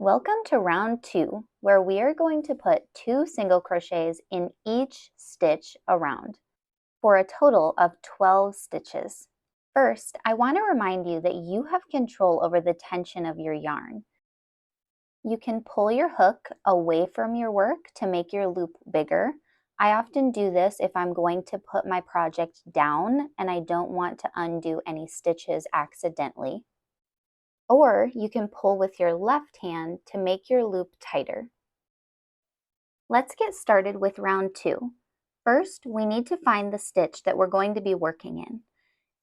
Welcome to round 2, where we are going to put 2 single crochets in each stitch around for a total of 12 stitches. First, I want to remind you that you have control over the tension of your yarn. You can pull your hook away from your work to make your loop bigger. I often do this if I'm going to put my project down and I don't want to undo any stitches accidentally. Or you can pull with your left hand to make your loop tighter. Let's get started with round 2. First, we need to find the stitch that we're going to be working in.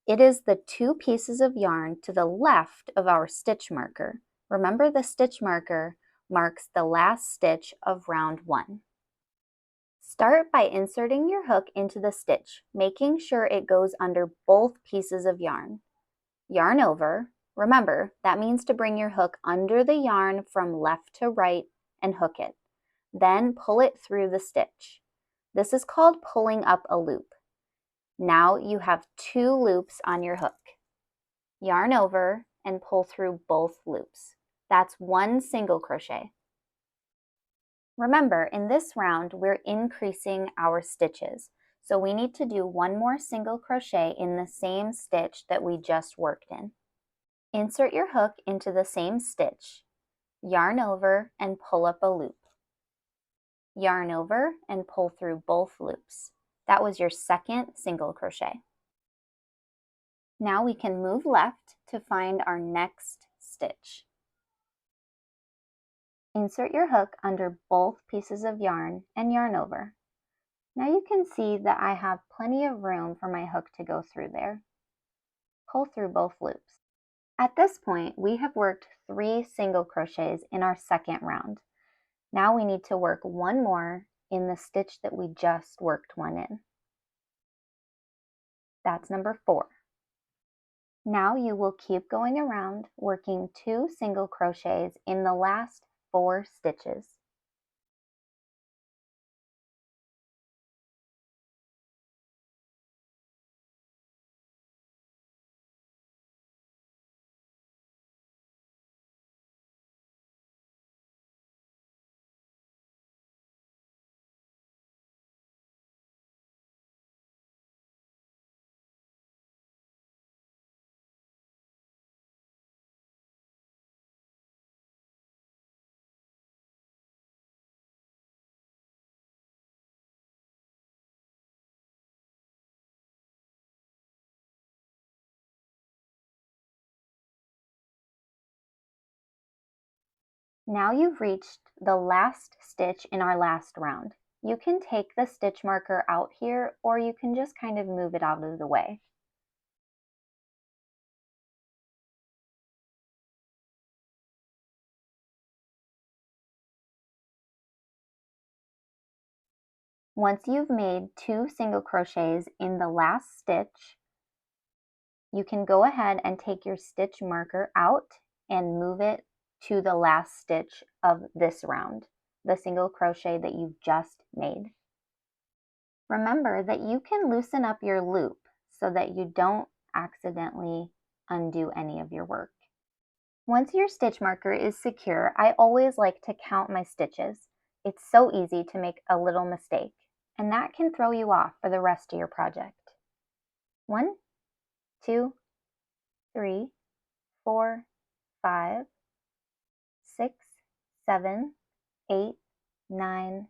It is the 2 pieces of yarn to the left of our stitch marker. Remember, the stitch marker marks the last stitch of round 1. Start by inserting your hook into the stitch, making sure it goes under both pieces of yarn. Yarn over. Remember, that means to bring your hook under the yarn from left to right and hook it. Then pull it through the stitch. This is called pulling up a loop. Now you have 2 loops on your hook. Yarn over and pull through both loops. That's 1 single crochet. Remember, in this round, we're increasing our stitches. So we need to do 1 more single crochet in the same stitch that we just worked in. Insert your hook into the same stitch, yarn over and pull up a loop. Yarn over and pull through both loops. That was your second single crochet. Now we can move left to find our next stitch. Insert your hook under both pieces of yarn and yarn over. Now you can see that I have plenty of room for my hook to go through there. Pull through both loops. At this point, we have worked 3 single crochets in our second round. Now we need to work 1 more in the stitch that we just worked 1 in. That's number 4. Now you will keep going around working 2 single crochets in the last 4 stitches. Now you've reached the last stitch in our last round. You can take the stitch marker out here, or you can just kind of move it out of the way. Once you've made 2 single crochets in the last stitch, you can go ahead and take your stitch marker out and move it to the last stitch of this round, the single crochet that you've just made. Remember that you can loosen up your loop so that you don't accidentally undo any of your work. Once your stitch marker is secure, I always like to count my stitches. It's so easy to make a little mistake, and that can throw you off for the rest of your project. 1, 2, 3, 4, 5, 6, 7, 8, 9,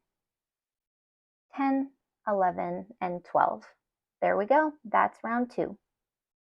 10, 11, and 12. There we go. That's round 2.